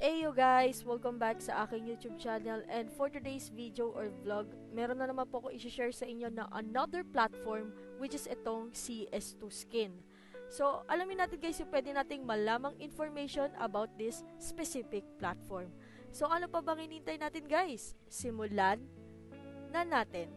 Hey you guys! Welcome back sa aking YouTube channel, and for today's video or vlog, meron na naman po ako i-share sa inyo na another platform, which is itong CS2 Skin. So, alamin natin guys yung pwede nating malamang information about this specific platform. So, ano pa bang hinintay natin guys? Simulan na natin!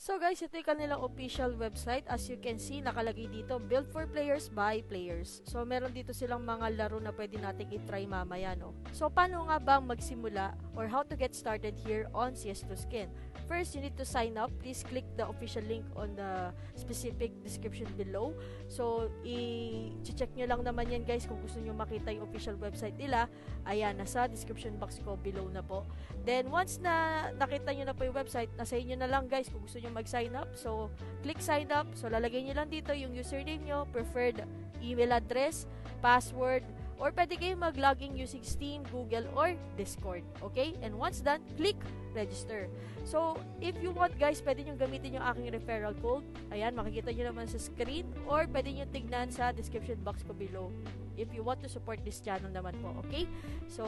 So guys, ito yung kanilang official website. As you can see, nakalagay dito, built for players by players. So meron dito silang mga laro na pwede nating i-try mamaya, no? So paano nga bang magsimula or how to get started here on CS2 Skin? First, you need to sign up. Please click the official link on the specific description below. So, i-check nyo lang naman yan guys kung gusto nyo makita yung official website nila. Ayan, nasa description box ko below na po. Then, once na nakita nyo na po yung website, nasa inyo na lang guys kung gusto nyo mag-sign up. So, click sign up. So, lalagay nyo lang dito yung username nyo, preferred email address, password, or pwede kayo mag-login using Steam, Google, or Discord. Okay? And once done, click register. So, if you want guys, pwede nyo gamitin yung aking referral code. Ayan, makikita nyo naman sa screen, or pwede nyo tignan sa description box ko below if you want to support this channel naman po. Okay? So,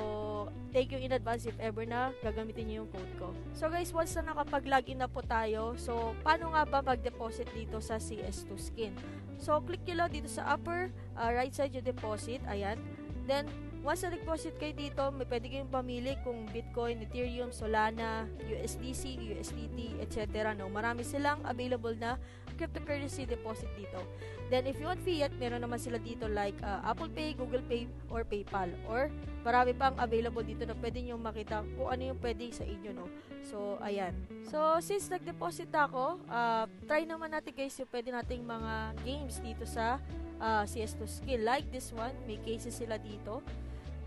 thank you in advance if ever na gagamitin nyo yung code ko. So guys, once na nakapag-login na po tayo, so paano nga ba mag-deposit dito sa CS2 Skin? So, click nyo lang dito sa upper right side yung deposit. Ayan. Then, once na deposit kayo dito, may pwede kayong pamili kung Bitcoin, Ethereum, Solana, USDC, USDT, etc. No? Marami silang available na cryptocurrency deposit dito. Then, if you want fiat, meron naman sila dito like Apple Pay, Google Pay, or PayPal. Or, marami pang available dito na pwede nyo makita kung ano yung pwede sa inyo, no? So, ayan. So, since nag-deposit ako, try naman natin guys yung pwede nating mga games dito sa CS2 Skill. Like this one, may cases sila dito.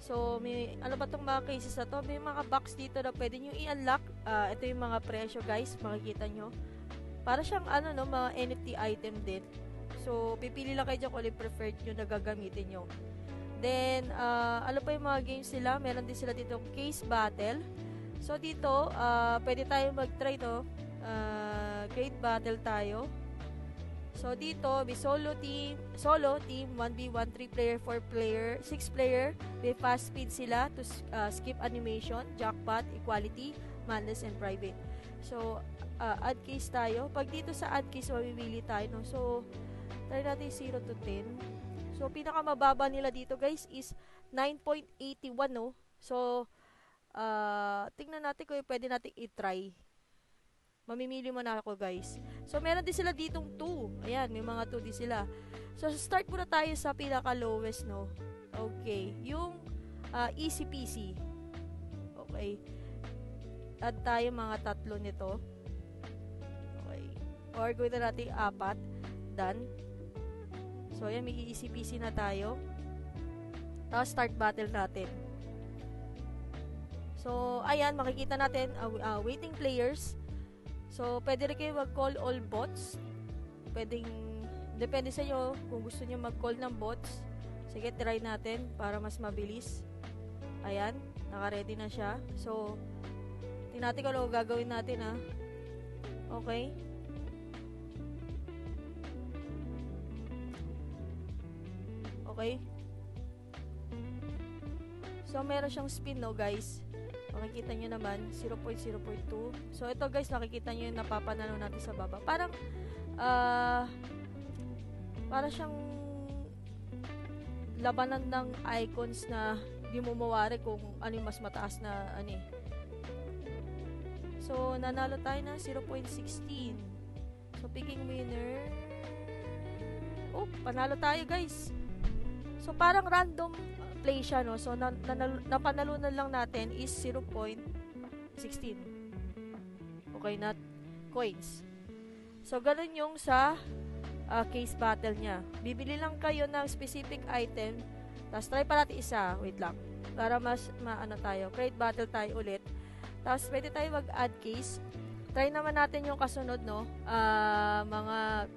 So, may, ano ba tong mga cases na to? May mga box dito na pwede nyo i-unlock. Ito yung mga presyo guys, makikita nyo. Para siyang ano no, mga NFT item din. So, pipili lang kayo dyan kung preferred nyo na gagamitin nyo. Then, ano pa yung mga games sila? Meron din sila dito case battle. So, dito, pwede tayo mag-try to. Create battle tayo. So, dito, may solo team, 1v1, 3 player, 4 player, 6 player. May fast speed sila to skip animation, jackpot, equality, madness, and private. So, add case tayo. Pag dito sa add case, mamimili tayo, no? So, try natin 0 to 10. So, pinakamababa nila dito, guys, is 9.81, no? So, tingnan natin kung pwede natin i-try. Mamimili muna ako, guys. So, meron din sila ditong 2. Ayan, may mga 2 din sila. So, start muna tayo sa pinaka-lowest, no? Okay. Yung easy peasy. Okay. Add tayo mga 3 nito. Okay. Or gawin na natin 4. Done. So, ayan, may easy peasy na tayo. Tapos, start battle natin. So, ayan, makikita natin, waiting players. So, pwede rin kayo mag-call all bots. Depende sa inyo kung gusto nyo mag-call ng bots. Sige, try natin para mas mabilis. Ayan, naka-ready na siya. So, tingnan natin kung ano gagawin natin, ha. Okay. Okay. So, meron siyang spin, no, guys. Makikita nyo naman, 0.0.2. So, ito, guys, nakikita nyo yung napapanalo natin sa baba. Parang, para siyang labanan ng icons na di mo mawari kung ano yung mas mataas na, ano eh. So, nanalo tayo ng 0.16. So, picking winner. Oh, panalo tayo, guys. So, parang random play siya, no? So, napanalunan lang natin is 0.16. Okay, not coins. So, ganun yung sa case battle niya. Bibili lang kayo ng specific item. Tapos, try pa natin isa. Wait lang. Para mas maano tayo. Create battle tayo ulit. Tapos, pwede tayo mag-add case. Try naman natin yung kasunod, no? Mga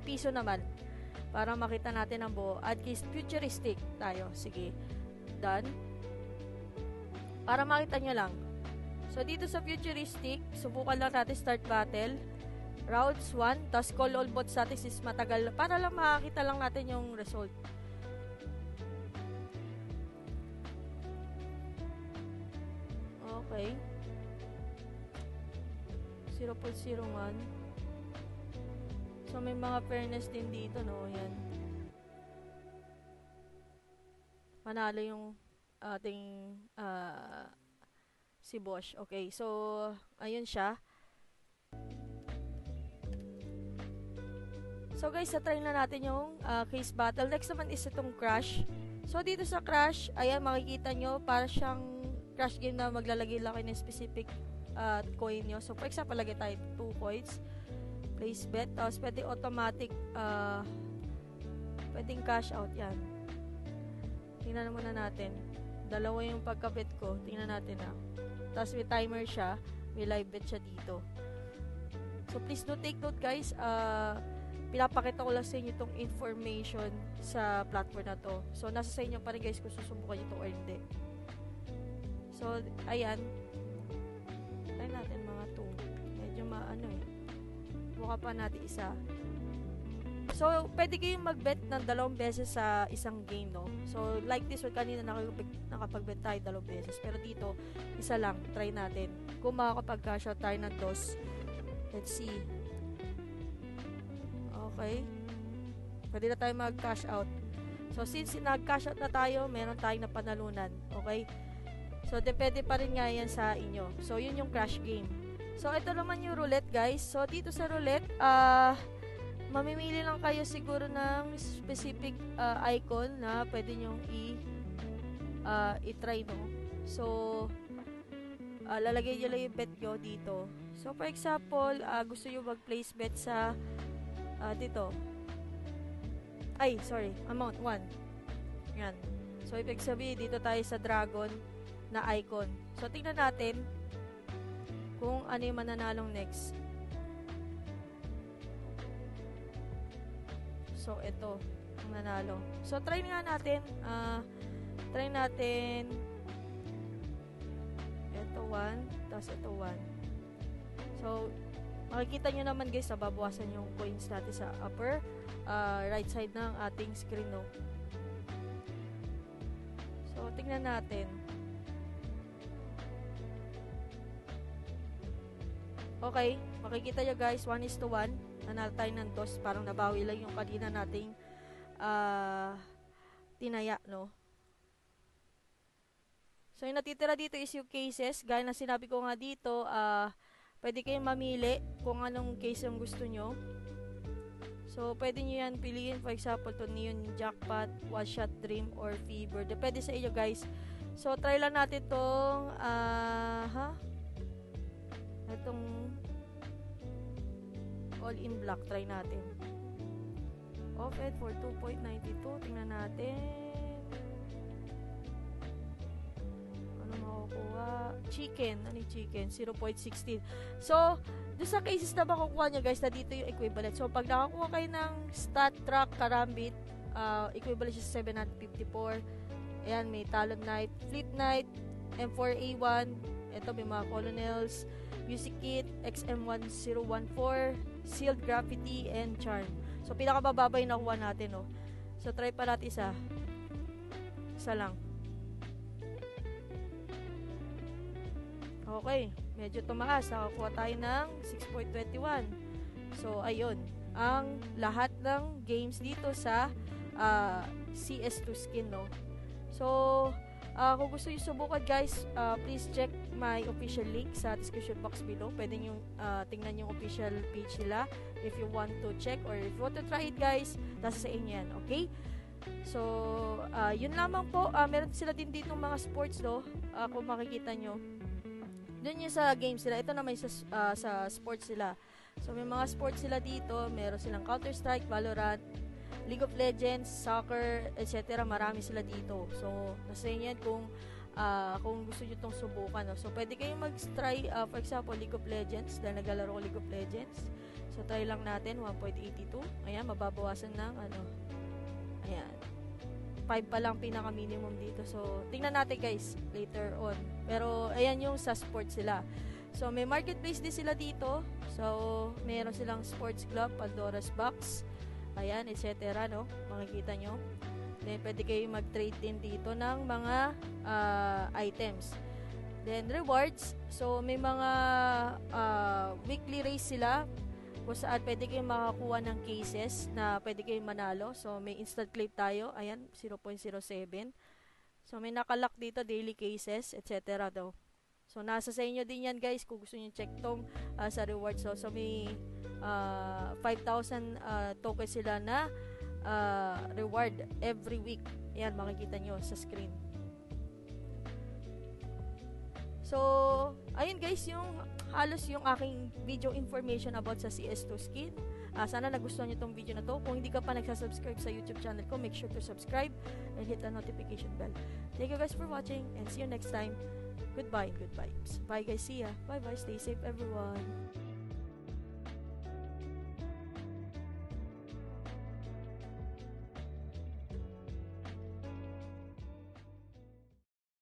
piso naman. Para makita natin ang buo. Add case futuristic tayo. Sige. Done. Para makita nyo lang. So, dito sa futuristic, subukan lang natin start battle. routes 1, tapos call all bot status is matagal, para lang makakita lang natin yung result. Okay. 0.01. So, may mga fairness din dito, no? Yan. Manalo yung ating si Bosch. Okay, so, ayun siya. So guys, try na natin yung case battle. Next naman is itong Crash. So dito sa Crash, ayan makikita nyo, para siyang Crash game na maglalagay lang kayo ng specific coin nyo. So for example, lagay tayo 2 coins. Place bet. Tapos pwede automatic, pwedeng cash out. Yan. Tingnan muna natin. Dalawa yung pagka-bet ko. Tingnan natin na. Tapos may timer siya. May live bet siya dito. So please do take note guys. Pinapakita ko lang sa inyo itong information sa platform na to. So, nasa sa inyo pa rin guys kung susubukan nyo ito or hindi. So, ayan. Try natin mga 2. Medyo maano eh. Buka pa natin isa. So, pwede kayong mag-bet ng 2 beses sa isang game, no? So, like this one, kanina nakapag-bet tayo 2 beses. Pero dito, isa lang. Try natin. Kung makakapag-cash out tayo ng 2. Let's see. Okay. Pwede na tayo mag-cash out. So, since nag-cash out na tayo, meron tayong napanalunan. Okay? So, depende pa rin nga yan sa inyo. So, yun yung Crash game. So, ito naman yung roulette, guys. So, dito sa roulette, mamimili lang kayo siguro ng specific icon na pwede nyong i-try, no? So, lalagay nyo lang yung bet nyo dito. So, for example, gusto nyo mag-place bet sa dito. Ay, sorry. Amount 1. Yan. So, ibig sabihin, dito tayo sa dragon na icon. So, tingnan natin kung ano yung mananalong next. So, ito. Ang nanalo. So, try nga natin. Try natin ito 1. Tapos ito 1. So, makikita nyo naman guys, babawasan yung coins natin sa upper right side ng ating screen, no? So, tingnan natin. Okay, makikita nyo guys, 1:1. Nanalo tayo ng 2. Parang nabawi lang yung kanina nating tinaya, no? So, yung natitira dito is yung cases. Gaya na sinabi ko nga dito, pwede kayong mamili kung anong case yung gusto nyo. So, pwede nyo yan piliin. For example, to Neon Jackpot, One Shot Dream, or Fever. Depende sa inyo, guys. So, try lang natin itong, itong All in Black. Try natin. Offered for 2.92. Tingnan natin. Chicken. Ano yung chicken? 0.16. So, doon sa cases na makukuha nyo guys, na dito yung equivalent. So, pag nakakuha kayo ng Stat Track Karambit, equivalent siya sa 754. Ayan, may Talon Knight, Fleet Knight, M4A1. Ito, may mga Colonels, Music Kit, XM1014, Sealed Graffiti, and Charm. So, pinakabababa yung nakuha natin, no? So, try pa natin isa. Isa lang. Okay, medyo tumaas. Nakakuha tayo ng 6.21. So, ayun. Ang lahat ng games dito sa CS2 skin, no? So, kung gusto nyo subukan, guys, please check my official link sa description box below. Pwede nyo tingnan yung official page nila if you want to check or if you want to try it, guys. Nasa sa inyo yan, okay? So, yun lamang po. Meron sila din dito mga sports, no? Kung makikita nyo. Doon yung sa games sila. Ito naman sa sports sila. So, may mga sports sila dito. Meron silang Counter-Strike, Valorant, League of Legends, soccer, etc. Marami sila dito. So, nasa inyo yan kung gusto nyo itong subukan. No? So, pwede kayong mag-try, for example, League of Legends. Dahil naglalaro ko League of Legends. So, try lang natin. 1.82. Ayan, mababawasan ng ayan. 5 pa lang pinaka-minimum dito. So, tingnan natin guys later on. Pero, ayan yung sa sports sila. So, may marketplace din sila dito. So, meron silang sports club, Pandora's Box, ayan, etc. No? Makikita nyo. Then, pwede kayo mag-trade din dito ng mga items. Then, rewards. So, may mga weekly race sila kung saan pwede kayong makakuha ng cases na pwede kayong manalo. So, may instant claim tayo. Ayan, 0.07. So, may nakalock dito, daily cases, etc. daw. So, nasa sa inyo din yan, guys, kung gusto nyo check tong sa rewards. So may 5,000 tokens sila na reward every week. Ayan, makikita nyo sa screen. So, ayun guys, yung halos yung aking video information about sa CS2 skin. Sana nagustuhan nyo tong video na to. Kung hindi ka pa nagsasubscribe sa YouTube channel ko, make sure to subscribe and hit the notification bell. Thank you guys for watching and see you next time. Goodbye and good vibes. Bye guys, see ya. Bye bye, stay safe everyone.